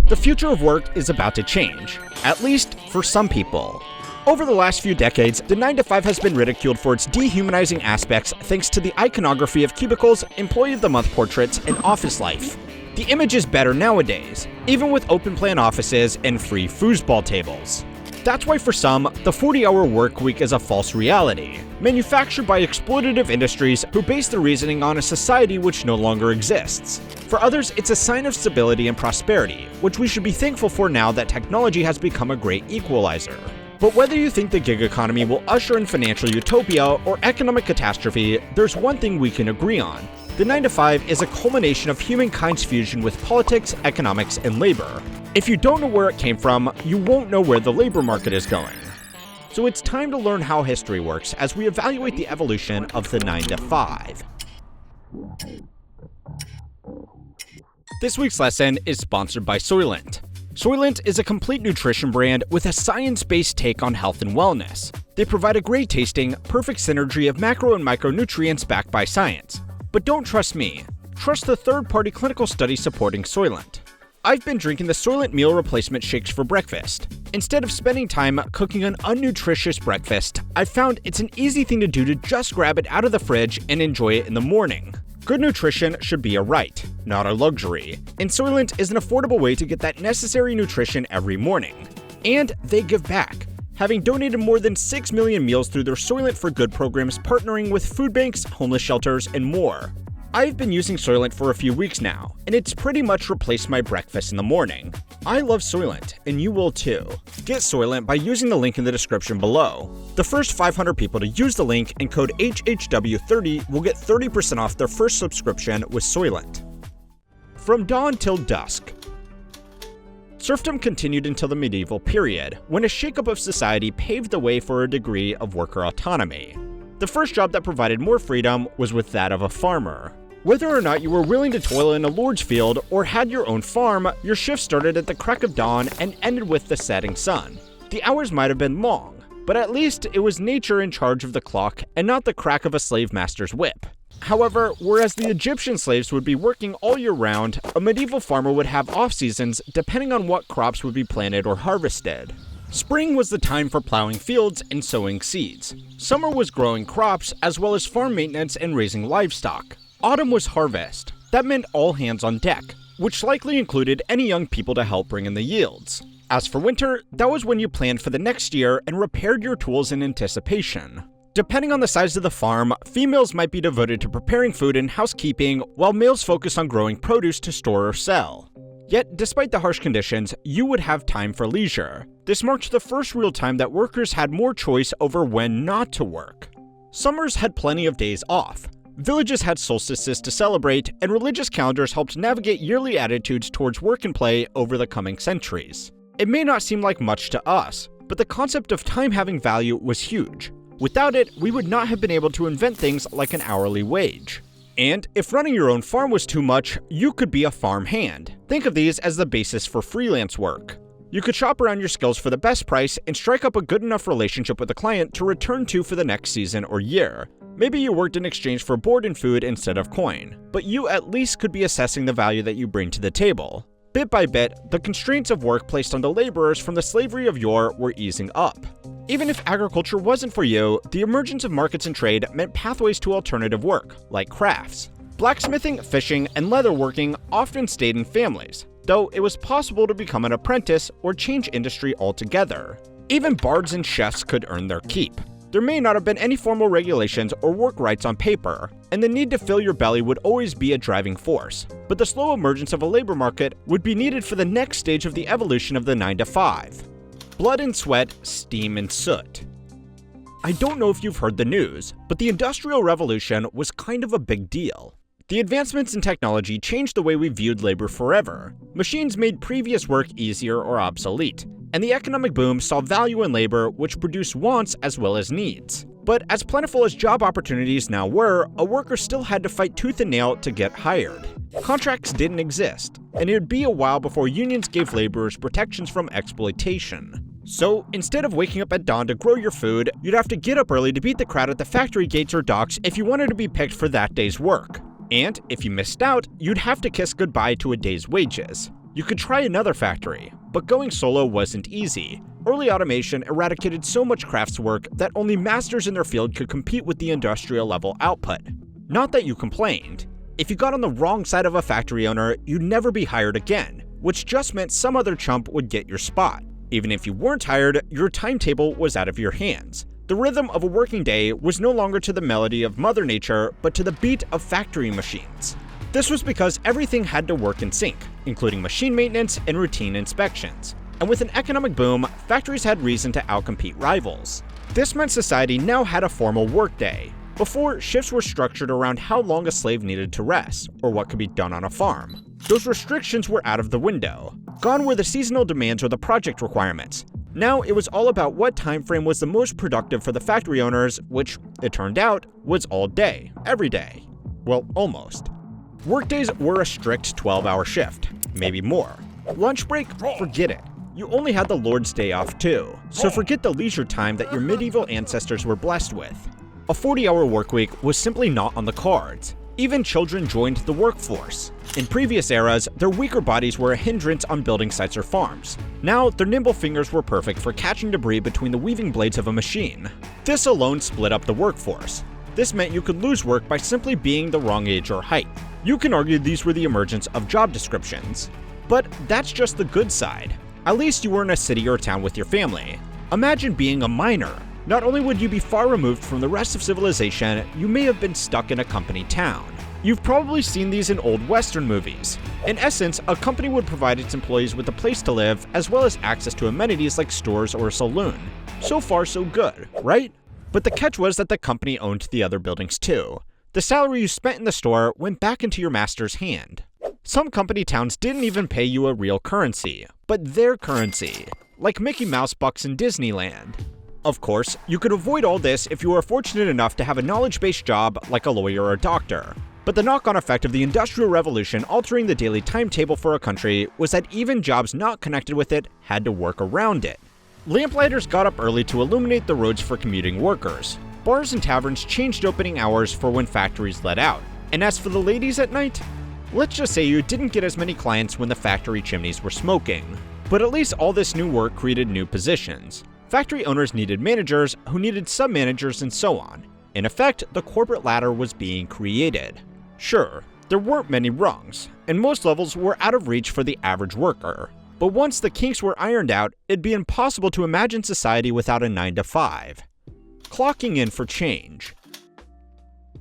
The future of work is about to change, at least for some people. Over the last few decades, the 9-to-5 has been ridiculed for its dehumanizing aspects thanks to the iconography of cubicles, employee of the month portraits, and office life. The image is better nowadays, even with open-plan offices and free foosball tables. That's why for some, the 40-hour work week is a false reality, manufactured by exploitative industries who base their reasoning on a society which no longer exists. For others, it's a sign of stability and prosperity, which we should be thankful for now that technology has become a great equalizer. But whether you think the gig economy will usher in financial utopia or economic catastrophe, there's one thing we can agree on. The 9-to-5 is a culmination of humankind's fusion with politics, economics, and labor. If you don't know where it came from, you won't know where the labor market is going. So it's time to learn how history works as we evaluate the evolution of the 9-to-5. This week's lesson is sponsored by Soylent. Soylent is a complete nutrition brand with a science-based take on health and wellness. They provide a great tasting, perfect synergy of macro and micronutrients backed by science. But don't trust me. Trust the third-party clinical study supporting Soylent. I've been drinking the Soylent meal replacement shakes for breakfast. Instead of spending time cooking an unnutritious breakfast, I've found it's an easy thing to do to just grab it out of the fridge and enjoy it in the morning. Good nutrition should be a right, not a luxury, and Soylent is an affordable way to get that necessary nutrition every morning. And they give back, having donated more than 6 million meals through their Soylent for Good programs partnering with food banks, homeless shelters, and more. I've been using Soylent for a few weeks now, and it's pretty much replaced my breakfast in the morning. I love Soylent, and you will too. Get Soylent by using the link in the description below. The first 500 people to use the link and code HHW30 will get 30% off their first subscription with Soylent. From dawn till dusk. Serfdom continued until the medieval period, when a shakeup of society paved the way for a degree of worker autonomy. The first job that provided more freedom was with that of a farmer. Whether or not you were willing to toil in a lord's field or had your own farm, your shift started at the crack of dawn and ended with the setting sun. The hours might have been long, but at least it was nature in charge of the clock and not the crack of a slave master's whip. However, whereas the Egyptian slaves would be working all year round, a medieval farmer would have off-seasons depending on what crops would be planted or harvested. Spring was the time for plowing fields and sowing seeds. Summer was growing crops as well as farm maintenance and raising livestock. Autumn was harvest. That meant all hands on deck, which likely included any young people to help bring in the yields. As for winter, that was when you planned for the next year and repaired your tools in anticipation. Depending on the size of the farm, females might be devoted to preparing food and housekeeping, while males focus on growing produce to store or sell. Yet, despite the harsh conditions, you would have time for leisure. This marked the first real time that workers had more choice over when not to work. Summers had plenty of days off. Villages had solstices to celebrate, and religious calendars helped navigate yearly attitudes towards work and play over the coming centuries. It may not seem like much to us, but the concept of time having value was huge. Without it, we would not have been able to invent things like an hourly wage. And if running your own farm was too much, you could be a farm hand. Think of these as the basis for freelance work. You could shop around your skills for the best price and strike up a good enough relationship with the client to return to for the next season or year. Maybe you worked in exchange for board and food instead of coin, but you at least could be assessing the value that you bring to the table. Bit by bit, the constraints of work placed on the laborers from the slavery of yore were easing up. Even if agriculture wasn't for you, the emergence of markets and trade meant pathways to alternative work, like crafts. Blacksmithing, fishing, and leatherworking often stayed in families, though it was possible to become an apprentice or change industry altogether. Even bards and chefs could earn their keep. There may not have been any formal regulations or work rights on paper, and the need to fill your belly would always be a driving force. But the slow emergence of a labor market would be needed for the next stage of the evolution of the 9-to-5. Blood and sweat, steam and soot. I don't know if you've heard the news, but the Industrial Revolution was kind of a big deal. The advancements in technology changed the way we viewed labor forever. Machines made previous work easier or obsolete, and the economic boom saw value in labor which produced wants as well as needs. But as plentiful as job opportunities now were, a worker still had to fight tooth and nail to get hired. Contracts didn't exist, and it would be a while before unions gave laborers protections from exploitation. So, instead of waking up at dawn to grow your food, you'd have to get up early to beat the crowd at the factory gates or docks if you wanted to be picked for that day's work. And if you missed out, you'd have to kiss goodbye to a day's wages. You could try another factory, but going solo wasn't easy. Early automation eradicated so much craftswork that only masters in their field could compete with the industrial level output. Not that you complained. If you got on the wrong side of a factory owner, you'd never be hired again, which just meant some other chump would get your spot. Even if you weren't hired, your timetable was out of your hands. The rhythm of a working day was no longer to the melody of Mother Nature, but to the beat of factory machines. This was because everything had to work in sync, including machine maintenance and routine inspections. And with an economic boom, factories had reason to outcompete rivals. This meant society now had a formal workday. Before, shifts were structured around how long a slave needed to rest, or what could be done on a farm. Those restrictions were out of the window. Gone were the seasonal demands or the project requirements. Now it was all about what time frame was the most productive for the factory owners, which, it turned out, was all day, every day. Well, almost. Workdays were a strict 12-hour shift, maybe more. Lunch break? Forget it. You only had the Lord's Day off too, so forget the leisure time that your medieval ancestors were blessed with. A 40-hour workweek was simply not on the cards. Even children joined the workforce. In previous eras, their weaker bodies were a hindrance on building sites or farms. Now, their nimble fingers were perfect for catching debris between the weaving blades of a machine. This alone split up the workforce. This meant you could lose work by simply being the wrong age or height. You can argue these were the emergence of job descriptions. But that's just the good side. At least you were in a city or town with your family. Imagine being a miner. Not only would you be far removed from the rest of civilization, you may have been stuck in a company town. You've probably seen these in old Western movies. In essence, a company would provide its employees with a place to live, as well as access to amenities like stores or a saloon. So far, so good, right? But the catch was that the company owned the other buildings too. The salary you spent in the store went back into your master's hand. Some company towns didn't even pay you a real currency, but their currency, like Mickey Mouse bucks in Disneyland. Of course, you could avoid all this if you were fortunate enough to have a knowledge-based job like a lawyer or a doctor. But the knock-on effect of the Industrial Revolution altering the daily timetable for a country was that even jobs not connected with it had to work around it. Lamplighters got up early to illuminate the roads for commuting workers. Bars and taverns changed opening hours for when factories let out. And as for the ladies at night, let's just say you didn't get as many clients when the factory chimneys were smoking. But at least all this new work created new positions. Factory owners needed managers, who needed sub-managers, and so on. In effect, the corporate ladder was being created. Sure, there weren't many rungs, and most levels were out of reach for the average worker. But once the kinks were ironed out, it'd be impossible to imagine society without a 9-to-5. Clocking in for change.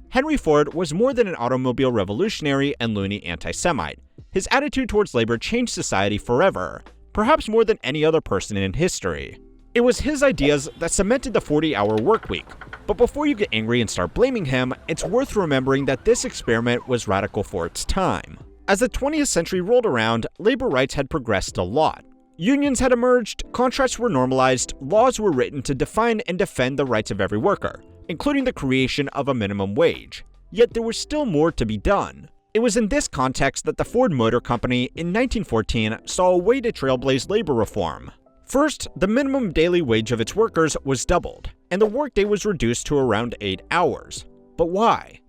Henry Ford was more than an automobile revolutionary and loony anti-Semite. His attitude towards labor changed society forever, perhaps more than any other person in history. It was his ideas that cemented the 40-hour workweek. But before you get angry and start blaming him, it's worth remembering that this experiment was radical for its time. As the 20th century rolled around, labor rights had progressed a lot. Unions had emerged, contracts were normalized, laws were written to define and defend the rights of every worker, including the creation of a minimum wage. Yet there was still more to be done. It was in this context that the Ford Motor Company in 1914 saw a way to trailblaze labor reform. First, the minimum daily wage of its workers was doubled, and the workday was reduced to around 8 hours. But why?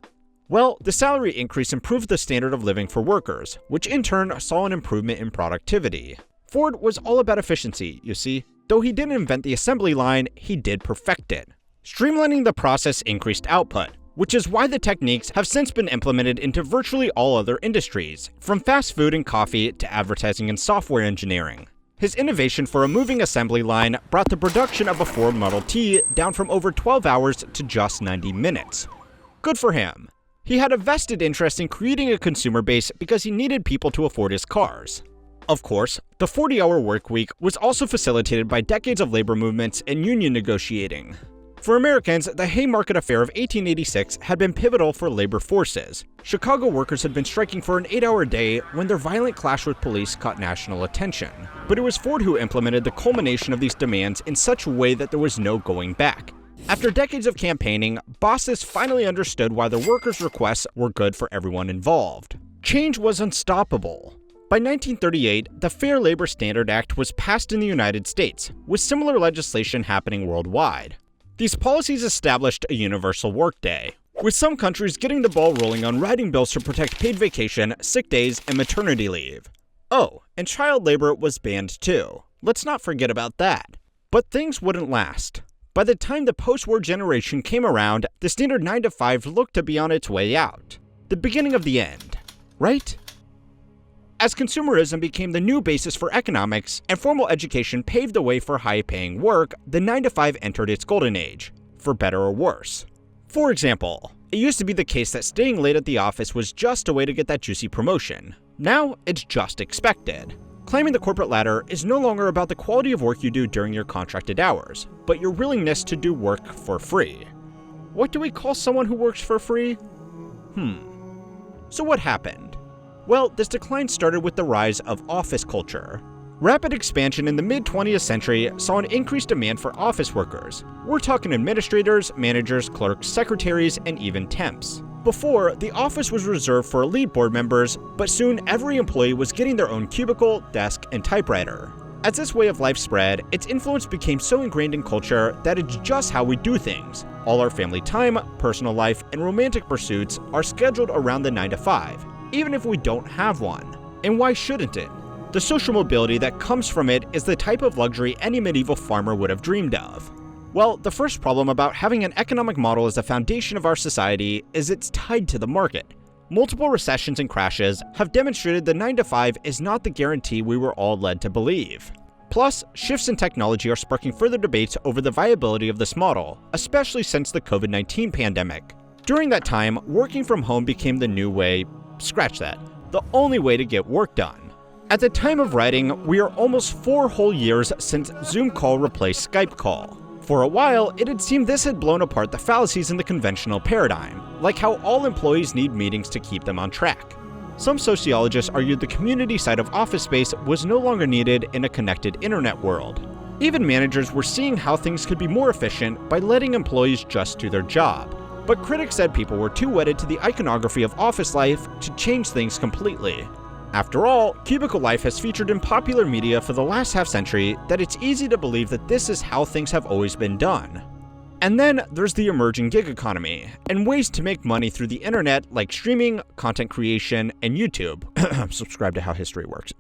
Well, the salary increase improved the standard of living for workers, which in turn saw an improvement in productivity. Ford was all about efficiency, you see. Though he didn't invent the assembly line, he did perfect it. Streamlining the process increased output, which is why the techniques have since been implemented into virtually all other industries, from fast food and coffee to advertising and software engineering. His innovation for a moving assembly line brought the production of a Ford Model T down from over 12 hours to just 90 minutes. Good for him. He had a vested interest in creating a consumer base because he needed people to afford his cars. Of course, the 40-hour workweek was also facilitated by decades of labor movements and union negotiating. For Americans, the Haymarket Affair of 1886 had been pivotal for labor forces. Chicago workers had been striking for an 8-hour day when their violent clash with police caught national attention. But it was Ford who implemented the culmination of these demands in such a way that there was no going back. After decades of campaigning, bosses finally understood why the workers' requests were good for everyone involved. Change was unstoppable. By 1938, the Fair Labor Standard Act was passed in the United States, with similar legislation happening worldwide. These policies established a universal workday, with some countries getting the ball rolling on writing bills to protect paid vacation, sick days, and maternity leave. Oh, and child labor was banned too. Let's not forget about that. But things wouldn't last. By the time the post-war generation came around, the standard 9-to-5 looked to be on its way out. The beginning of the end, right? As consumerism became the new basis for economics and formal education paved the way for high-paying work, the 9-to-5 entered its golden age, for better or worse. For example, it used to be the case that staying late at the office was just a way to get that juicy promotion. Now, it's just expected. Climbing the corporate ladder is no longer about the quality of work you do during your contracted hours, but your willingness to do work for free. What do we call someone who works for free? So what happened? Well, this decline started with the rise of office culture. Rapid expansion in the mid-20th century saw an increased demand for office workers. We're talking administrators, managers, clerks, secretaries, and even temps. Before, the office was reserved for elite board members, but soon every employee was getting their own cubicle, desk, and typewriter. As this way of life spread, its influence became so ingrained in culture that it's just how we do things. All our family time, personal life, and romantic pursuits are scheduled around the 9-to-5, even if we don't have one. And why shouldn't it? The social mobility that comes from it is the type of luxury any medieval farmer would have dreamed of. Well, the first problem about having an economic model as the foundation of our society is it's tied to the market. Multiple recessions and crashes have demonstrated the 9-to-5 is not the guarantee we were all led to believe. Plus, shifts in technology are sparking further debates over the viability of this model, especially since the COVID-19 pandemic. During that time, working from home became the new way, scratch that, the only way to get work done. At the time of writing, we are almost 4 whole years since Zoom call replaced Skype call. For a while, it had seemed this had blown apart the fallacies in the conventional paradigm, like how all employees need meetings to keep them on track. Some sociologists argued the community side of office space was no longer needed in a connected internet world. Even managers were seeing how things could be more efficient by letting employees just do their job. But critics said people were too wedded to the iconography of office life to change things completely. After all, cubicle life has featured in popular media for the last half-century that it's easy to believe that this is how things have always been done. And then there's the emerging gig economy, and ways to make money through the internet like streaming, content creation, and YouTube. Subscribe to How History Works.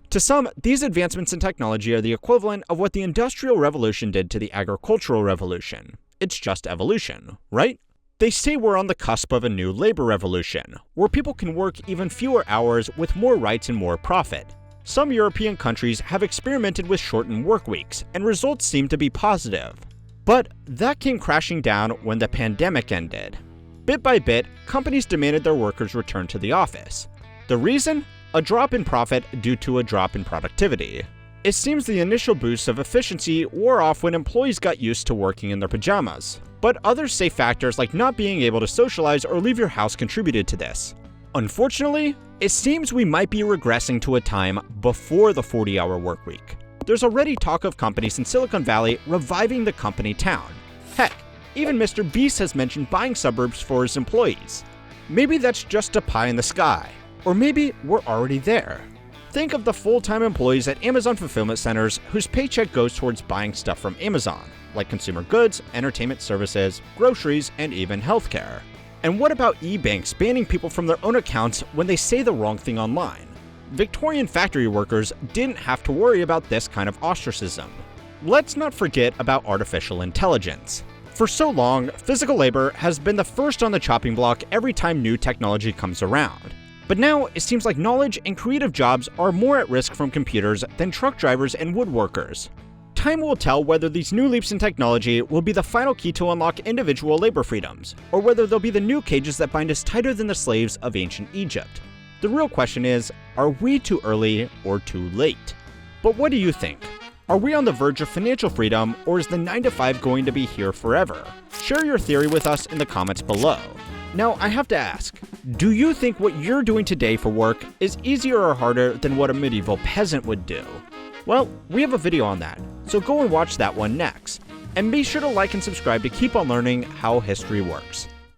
To some, these advancements in technology are the equivalent of what the Industrial Revolution did to the Agricultural Revolution. It's just evolution, right? They say we're on the cusp of a new labor revolution, where people can work even fewer hours with more rights and more profit. Some European countries have experimented with shortened work weeks, and results seem to be positive. But that came crashing down when the pandemic ended. Bit by bit, companies demanded their workers return to the office. The reason? A drop in profit due to a drop in productivity. It seems the initial boosts of efficiency wore off when employees got used to working in their pajamas. But others say factors like not being able to socialize or leave your house contributed to this. Unfortunately, it seems we might be regressing to a time before the 40-hour workweek. There's already talk of companies in Silicon Valley reviving the company town. Heck, even Mr. Beast has mentioned buying suburbs for his employees. Maybe that's just a pie in the sky, or maybe we're already there. Think of the full-time employees at Amazon fulfillment centers whose paycheck goes towards buying stuff from Amazon, like consumer goods, entertainment services, groceries, and even healthcare. And what about e-banks banning people from their own accounts when they say the wrong thing online? Victorian factory workers didn't have to worry about this kind of ostracism. Let's not forget about artificial intelligence. For so long, physical labor has been the first on the chopping block every time new technology comes around. But now, it seems like knowledge and creative jobs are more at risk from computers than truck drivers and woodworkers. Time will tell whether these new leaps in technology will be the final key to unlock individual labor freedoms, or whether they'll be the new cages that bind us tighter than the slaves of ancient Egypt. The real question is, are we too early or too late? But what do you think? Are we on the verge of financial freedom, or is the 9-to-5 going to be here forever? Share your theory with us in the comments below. Now, I have to ask, do you think what you're doing today for work is easier or harder than what a medieval peasant would do? Well, we have a video on that, so go and watch that one next. And be sure to like and subscribe to keep on learning how history works.